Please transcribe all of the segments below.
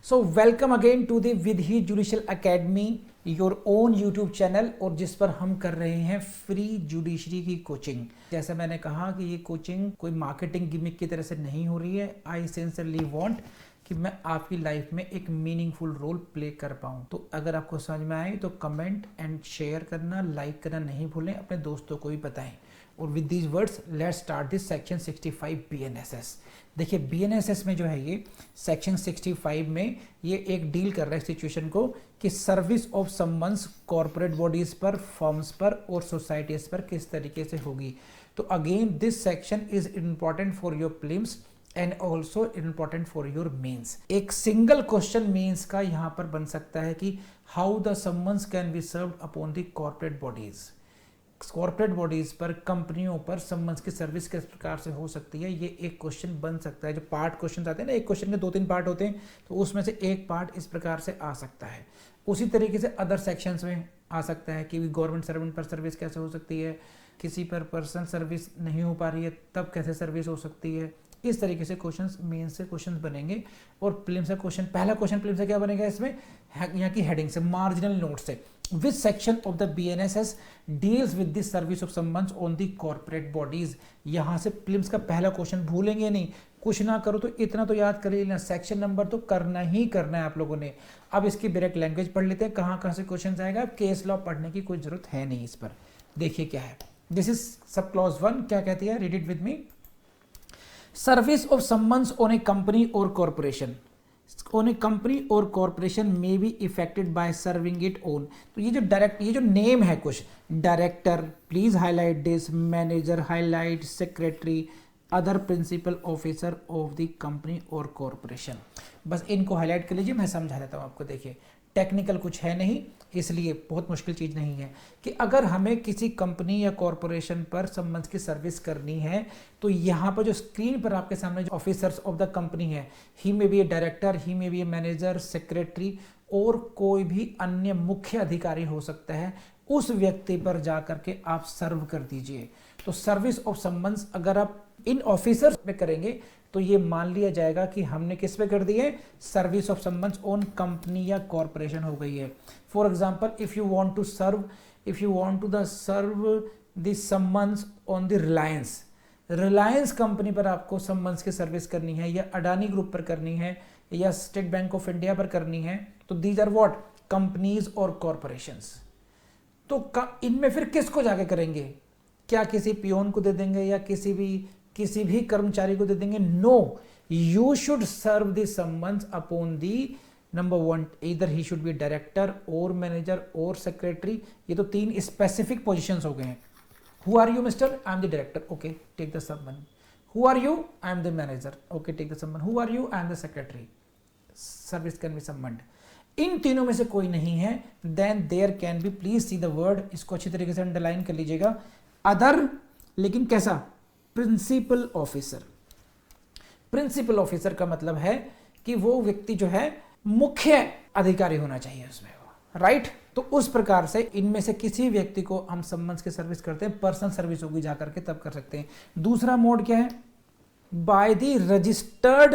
So welcome again to the Vidhi judicial academy, your own YouTube channel, और जिस पर हम कर रहे हैं फ्री जुडिशरी की कोचिंग। जैसे मैंने कहा कि ये कोचिंग कोई मार्केटिंग गिमिक की तरह से नहीं हो रही है। आई सिंसियरली वांट कि मैं आपकी लाइफ में एक मीनिंगफुल रोल प्ले कर पाऊँ। तो अगर आपको समझ में आए तो कमेंट एंड शेयर करना, लाइक करना नहीं भूलें, अपने दोस्तों को भी बताएं। और with these words let's start this section 65 BNSS। देखिए BNSS में जो है ये सेक्शन 65 में ये एक डील कर रहा है सिचुएशन को कि service of summons corporate bodies पर, फर्म्स पर और सोसाइटीज पर किस तरीके से होगी। तो again this section is important for your prelims and also important for your mains. एक सिंगल क्वेश्चन मेंस का यहाँ पर बन सकता है कि how the summons can be served upon the corporate bodies. Corporate bodies पर, कंपनियों पर समवंस की सर्विस किस प्रकार से हो सकती है, ये एक क्वेश्चन बन सकता है। जो पार्ट क्वेश्चन आते हैं ना, एक क्वेश्चन के 2-3 पार्ट होते हैं, तो उसमें से एक पार्ट इस प्रकार से आ सकता है। उसी तरीके से अदर सेक्शंस में आ सकता है कि गवर्नमेंट सर्वेंट पर सर्विस कैसे हो सकती है, किसी पर पर्सनल सर्विस नहीं हो पा रही है तब कैसे सर्विस हो सकती है। इस तरीके से क्वेश्चंस मेन से क्वेश्चंस बनेंगे। और प्रीलिम्स से क्वेश्चन, पहला क्वेश्चन प्रीलिम्स से क्या बनेगा, इसमें यहाँ की हेडिंग से, मार्जिनल नोट से, which section of the BNSS deals with the service of summons on the corporate bodies। यहां से प्रीलिम्स का पहला क्वेश्चन भूलेंगे नहीं। कुछ ना करो तो इतना तो याद कर लेना, सेक्शन नंबर तो करना ही करना है आप लोगों ने। अब इसकी डायरेक्ट लैंग्वेज पढ़ लेते हैं, कहां से क्वेश्चन आएगा। केस लॉ पढ़ने की कोई जरूरत है नहीं इस पर। देखिए क्या है, दिस इज सब क्लॉज 1 क्या कहती है, read it with me. Service of summons on a company और कॉर्पोरेशन, ऑन ए कंपनी और corporation may be effected by serving it on. तो ये जो डायरेक्ट, ये जो नेम है कुछ, director please highlight this, manager highlight, secretary, other principal officer of the company और कॉर्पोरेशन, बस इनको हाईलाइट कर लीजिए। मैं समझा देता हूँ आपको। देखिए टेक्निकल कुछ है नहीं, इसलिए बहुत मुश्किल चीज़ नहीं है कि अगर हमें किसी कंपनी या कॉरपोरेशन पर समन्स की सर्विस करनी है तो यहाँ पर जो स्क्रीन पर आपके सामने जो ऑफिसर्स ऑफ द कंपनी है, ही में बी ए डायरेक्टर, ही में बी ए मैनेजर, सेक्रेटरी और कोई भी अन्य मुख्य अधिकारी हो सकता है, उस व्यक्ति पर जा करके आप सर्व कर दीजिए। तो सर्विस ऑफ समन्स अगर आप इन ऑफिसर्स पे करेंगे तो ये मान लिया जाएगा कि हमने किस पे कर दी है, service of summons on company या कॉर्पोरेशन हो गई है। For example if you want to serve, if you want to the serve the summons on the Reliance, Reliance company पर आपको समन्स की सर्विस करनी है, या अडानी ग्रुप पर करनी है, या स्टेट बैंक ऑफ इंडिया पर करनी है, तो दीज आर व्हाट, कंपनीज और कॉर्पोरेशंस। तो इनमें फिर किसको जाके करेंगे, क्या किसी पियोन को दे देंगे या किसी भी कर्मचारी को दे देंगे? No, you should serve the summons upon the number 1, इधर ही शुड बी डायरेक्टर और मैनेजर और सेक्रेटरी। ये तो 3 स्पेसिफिक पोजीशंस हो गए हैं। Who are you mister, I am the director, okay take the summon. Who are you, I am the manager, okay take the summon. Who are you, I am the secretary, service can be summoned. इन तीनों में से कोई नहीं है, then there can be, please see the word, इसको अच्छी तरीके से अंडरलाइन कर लीजिएगा, अदर, लेकिन कैसा, प्रिंसिपल ऑफिसर। प्रिंसिपल ऑफिसर का मतलब है कि वो व्यक्ति जो है मुख्य अधिकारी होना चाहिए उसमें, राइट। तो उस प्रकार से इनमें से किसी व्यक्ति को हम समन्स की सर्विस करते हैं, पर्सनल सर्विस होगी जाकर के तब कर सकते हैं। दूसरा मोड क्या है, bye the registered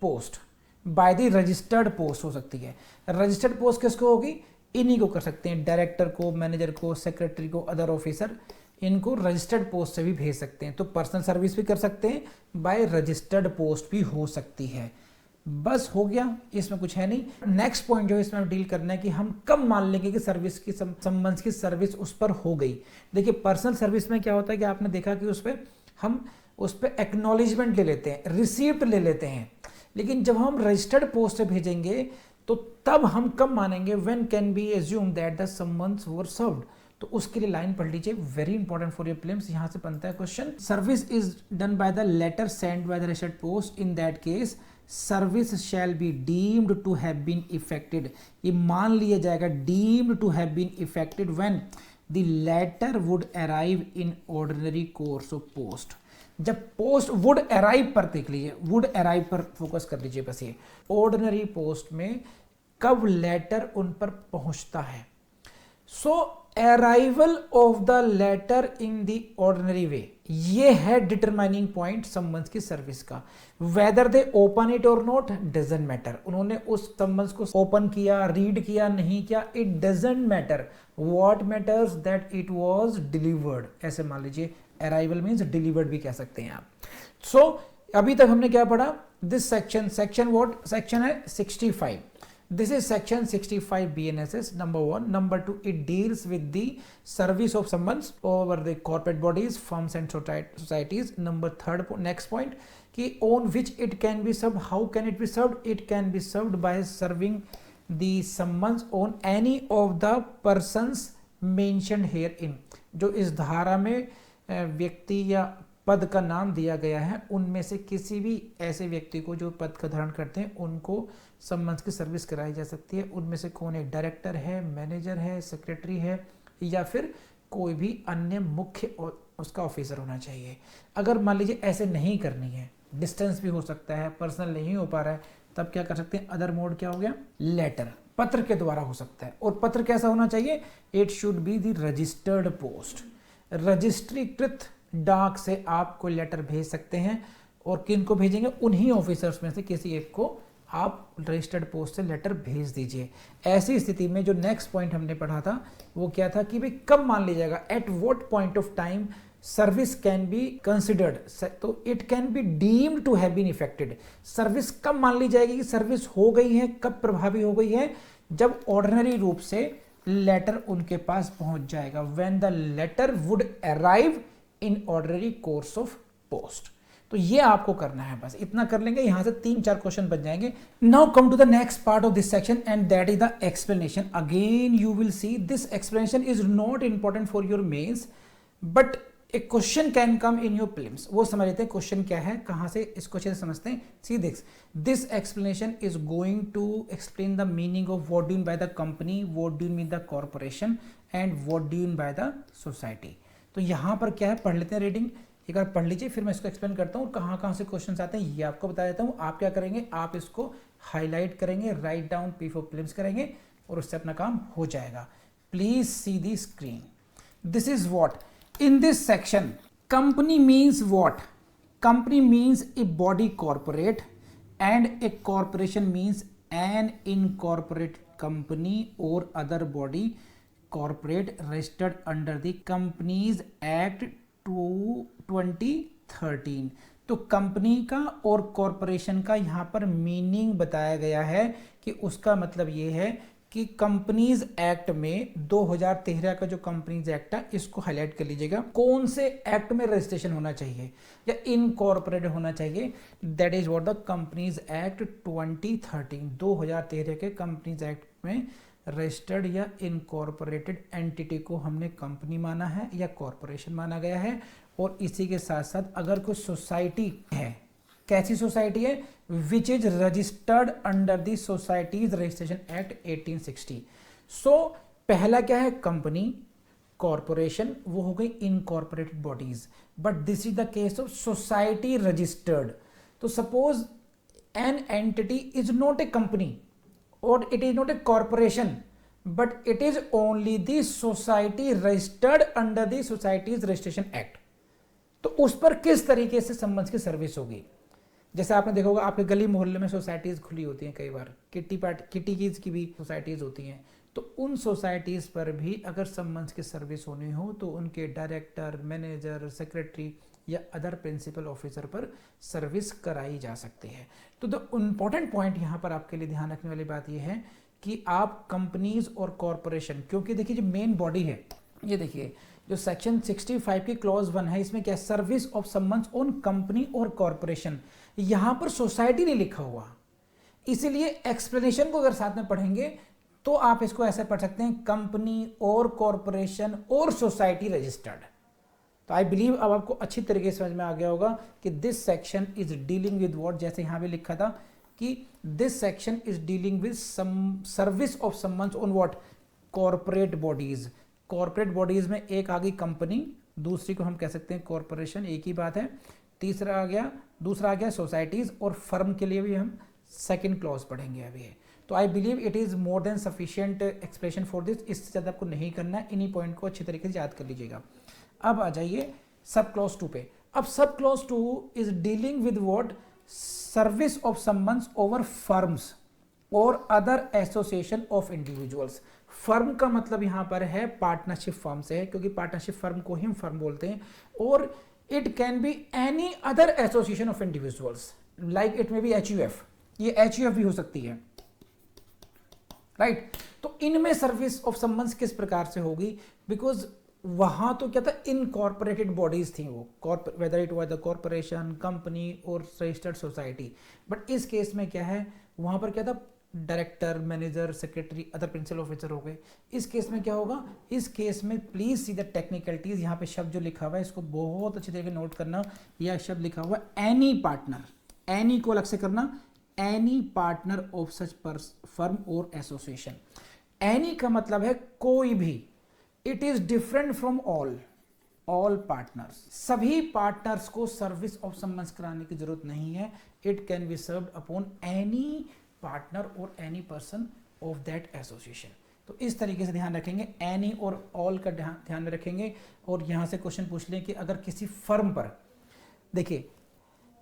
post, bye the registered post हो सकती है। रजिस्टर्ड पोस्ट किसको होगी, इन्हीं को कर सकते हैं, डायरेक्टर को, मैनेजर को, सेक्रेटरी को, अदर ऑफिसर, इनको रजिस्टर्ड पोस्ट से भी भेज सकते हैं। तो पर्सनल सर्विस भी कर सकते हैं, बाय रजिस्टर्ड पोस्ट भी हो सकती है। बस हो गया, इसमें कुछ है नहीं। नेक्स्ट पॉइंट जो इसमें डील करना है कि हम कब मान लेंगे कि सर्विस की समन्स की सर्विस उस पर हो गई। देखिए पर्सनल सर्विस में क्या होता है कि आपने देखा कि हम उस पर एक्नॉलेजमेंट ले लेते हैं, रिसीप्ट ले लेते हैं, लेकिन जब हम रजिस्टर्ड पोस्ट से भेजेंगे तो तब हम कब मानेंगे, when can be assume that the summons were served. तो उसके लिए लाइन पढ़ लीजिए, very important for your prelims. यहां से बनता है question, service is done by the letter send by the registered post, in that case service shall be deemed to have been effected. ये मान लिया जाएगा deemed to have been effected when the letter would arrive in ordinary course of post. जब post would arrive पर देख लीजिए, would arrive पर focus कर लीजिए बस, ये ऑर्डिनरी पोस्ट में कब लेटर उन पर पहुंचता है। So arrival of the letter in the ordinary way, ये है डिटरमाइनिंग पॉइंट समन्स की सर्विस का। वेदर दे ओपन इट और नॉट डजंट मैटर, उन्होंने उस समन्स को ओपन किया, रीड किया, नहीं किया, it doesn't matter, what matters that it was delivered. ऐसे मान लीजिए अराइवल मींस डिलीवर्ड भी कह सकते हैं आप। सो अभी तक हमने क्या पढ़ा, दिस सेक्शन व्हाट सेक्शन है 65। This is section 65 BNSS. Number 1. Number 2, it deals with the service of summons over the corporate bodies, firms and societies. Number 3rd, next point, कि on which it can be served. How can it be served? It can be served by serving the summons on any of the persons mentioned herein. जो इस धारा में व्यक्ति या पद का नाम दिया गया है, उनमें से किसी भी ऐसे व्यक्ति को जो पद का धारण करते हैं उनको सम्मन्स की सर्विस कराई जा सकती है। उनमें से कौन एक डायरेक्टर है, मैनेजर है, सेक्रेटरी है, या फिर कोई भी अन्य मुख्य उसका ऑफिसर होना चाहिए। अगर मान लीजिए ऐसे नहीं करनी है, डिस्टेंस भी हो सकता है, पर्सनल नहीं हो पा रहा है, तब क्या कर सकते हैं, अदर मोड क्या हो गया, लेटर, पत्र के द्वारा हो सकता है। और पत्र कैसा होना चाहिए, it should be the registered post, रजिस्ट्रीकृत डाक से आप कोई लेटर भेज सकते हैं। और किन को भेजेंगे, उन्हीं ऑफिसर्स में से किसी एक को आप रजिस्टर्ड पोस्ट से लेटर भेज दीजिए। ऐसी स्थिति में जो नेक्स्ट पॉइंट हमने पढ़ा था वो क्या था कि भाई कब मान लीजिएगा, at what point of time service can be considered, तो it can be deemed to have been effected. Service कब मान ली जाएगी कि सर्विस हो गई है, कब प्रभावी हो गई है, जब ऑर्डिनरी रूप से लेटर उनके पास पहुंच जाएगा, when the letter would arrive in ordinary course of post. तो ये आपको करना है, बस इतना कर लेंगे, यहां से 3-4 क्वेश्चन बन जाएंगे। Now come to the next part of this section and that is the explanation. Again you will see this explanation is not important for your mains, but a question can come in your prelims. वो समझ लेते हैं question क्या है, कहां से इस question समझते हैं। See this explanation is going to explain the meaning of what do mean by the company, what do mean the corporation and what do mean by the society. तो यहां पर क्या है, पढ़ लेते हैं रीडिंग, एक बार पढ़ लीजिए, फिर मैं इसको एक्सप्लेन करता हूँ। कहाँ कहाँ से क्वेश्चंस आते हैं ये आपको बता देता हूँ। आप क्या करेंगे, आप इसको हाईलाइट करेंगे, write down P for prelims करेंगे और उससे अपना काम हो जाएगा। Please see the screen. This is what in this section, company means what, company means a body corporate and a corporation means an incorporate company और other body corporate registered under the companies act 2013। तो company का और corporation का यहाँ पर meaning बताया गया है कि उसका मतलब ये है कि कंपनीज एक्ट में 2013 का जो कंपनीज एक्ट है इसको हाईलाइट कर लीजिएगा। कौन से एक्ट में रजिस्ट्रेशन होना चाहिए या इनकॉर्पोरेट होना चाहिए, that is what the companies act 2013, 2013 के कंपनीज एक्ट में रजिस्टर्ड या इनकॉर्पोरेटेड एंटिटी को हमने कंपनी माना है या कॉर्पोरेशन माना गया है। और इसी के साथ साथ अगर कोई सोसाइटी है, कैसी सोसाइटी है, which is registered under the societies registration act 1860। So पहला क्या है, कंपनी, कॉर्पोरेशन, वो हो गई incorporated bodies, but this is the case of society registered. तो suppose an entity is not a company or it is not a corporation but it is only the society registered under the societies registration act। तो उस पर किस तरीके से summons की service होगी। जैसे आपने देखा होगा आपके गली मोहल्ले में सोसाइटीज खुली होती हैं, कई बार किटी की भी सोसाइटीज होती हैं, तो उन सोसाइटीज पर भी अगर सम्मन्स की सर्विस होनी हो तो उनके डायरेक्टर, मैनेजर, सेक्रेटरी या अदर प्रिंसिपल ऑफिसर पर सर्विस कराई जा सकती है। तो द इम्पॉर्टेंट पॉइंट यहाँ पर आपके लिए ध्यान रखने वाली बात यह है कि आप कंपनीज और कॉर्पोरेशन, क्योंकि देखिए जो मेन बॉडी है, ये देखिए जो सेक्शन 65 की क्लॉज 1 है, इसमें क्या, service of summons on company और कॉर्पोरेशन, यहाँ पर सोसाइटी नहीं लिखा हुआ, इसीलिए एक्सप्लेनेशन को अगर साथ में पढ़ेंगे तो आप इसको ऐसे पढ़ सकते हैं, कंपनी और कॉर्पोरेशन और सोसाइटी रजिस्टर्ड। तो आई बिलीव अब आपको अच्छी तरीके से समझ में आ गया होगा कि this section is dealing with what, जैसे यहां भी लिखा था कि this section is dealing with service of summons on what, corporate bodies. Corporate bodies में एक आ गई कंपनी, दूसरी को हम कह सकते हैं कॉर्पोरेशन, एक ही बात है। दूसरा आ गया सोसाइटीज, और फर्म के लिए भी हम सेकेंड क्लॉज पढ़ेंगे अभी। तो I believe it is more than sufficient expression for this. इससे ज़्यादा आपको नहीं करना है, इन्हीं पॉइंट को अच्छी तरीके से याद कर लीजिएगा। अब आ जाइए सब क्लॉज 2 पे। अब sub clause 2 is dealing with what, service of summons over firms और other association of individuals. Firm का मतलब यहाँ पर है पार्टनरशिप फर्म से है, क्योंकि पार्टनरशिप फर्म को ही हम फर्म बोलते हैं। और it can be any other association of individuals, like it may be HUF, ये HUF भी हो सकती है, राइट। तो इनमें सर्विस ऑफ समवंस किस प्रकार से होगी, बिकॉज वहां तो क्या था, इनकॉर्पोरेटेड बॉडीज थी वो, whether it was the corporation, company और रजिस्टर्ड सोसाइटी। बट इस केस में क्या है, वहां पर क्या था, director, manager, secretary, other principal officer हो गए। इस केस में क्या होगा, इस केस में प्लीज सी द टेक्निकलिटीज। यहाँ पे शब्द जो लिखा हुआ है इसको बहुत अच्छी तरीके नोट करना। यह शब्द लिखा हुआ है एनी पार्टनर, एनी को अलग से करना, any partner of such firm और एसोसिएशन। एनी का मतलब है कोई भी, it is different from all partners. सभी पार्टनर्स को सर्विस ऑफ समवंस कराने की जरूरत नहीं है। It can be served upon any partner और any person of that association. तो इस तरीके से ध्यान रखेंगे, एनी और ऑल का ध्यान में रखेंगे। और यहां से क्वेश्चन पूछ लें कि अगर किसी फर्म पर, देखिए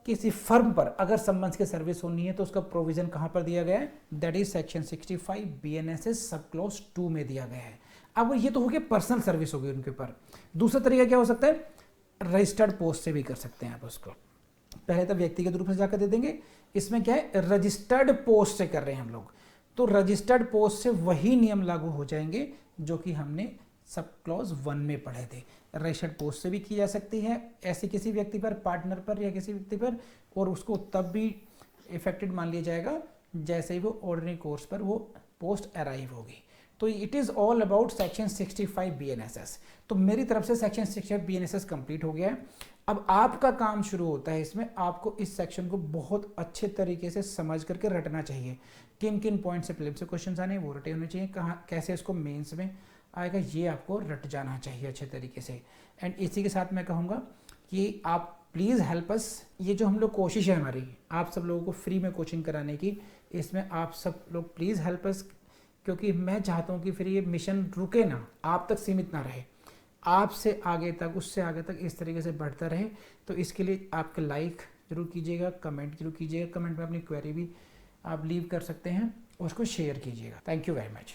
किसी फर्म पर अगर समवंस की सर्विस होनी है तो उसका प्रोविजन कहां पर दिया गया है, दैट इज सेक्शन 65 BNSS सब क्लॉज 2 में दिया गया है। अब ये तो हो गया पर्सनल सर्विस होगी उनके ऊपर। दूसरा तरीका क्या हो सकता है, रजिस्टर्ड पोस्ट से भी कर सकते हैं आप उसको। पहले तो व्यक्तिगत रूप से जाकर दे देंगे, इसमें क्या है, रजिस्टर्ड पोस्ट से कर रहे हैं हम लोग, तो रजिस्टर्ड पोस्ट से वही नियम लागू हो जाएंगे जो कि हमने सब क्लॉज 1 में पढ़े थे। रजिस्टर्ड पोस्ट से भी की जा सकती है ऐसे किसी व्यक्ति पर, पार्टनर पर या किसी व्यक्ति पर, और उसको तब भी इफेक्टेड मान लिया जाएगा जैसे ही वो ऑर्डिनरी कोर्स पर वो पोस्ट अराइव होगी। तो it is all about section 65 BNSS। तो मेरी तरफ से सेक्शन 65 BNSS कंप्लीट हो गया है। अब आपका काम शुरू होता है इसमें, आपको इस सेक्शन को बहुत अच्छे तरीके से समझ करके रटना चाहिए। किन किन पॉइंट से प्रीलिम्स से क्वेश्चन आने वो रटे होने चाहिए, कहाँ कैसे इसको मेंस में आएगा ये आपको रट जाना चाहिए अच्छे तरीके से। एंड इसी के साथ मैं कहूँगा कि आप प्लीज़ हेल्प अस, ये जो हम लोग कोशिश है हमारी आप सब लोगों को फ्री में कोचिंग कराने की, इसमें आप सब लोग प्लीज़ हेल्प अस, क्योंकि मैं चाहता हूँ कि फिर ये मिशन रुके ना, आप तक सीमित ना रहे, आपसे आगे तक, उससे आगे तक इस तरीके से बढ़ता रहे। तो इसके लिए आपका लाइक जरूर कीजिएगा, कमेंट जरूर कीजिएगा, कमेंट में अपनी क्वेरी भी आप लीव कर सकते हैं, उसको शेयर कीजिएगा। Thank you very much.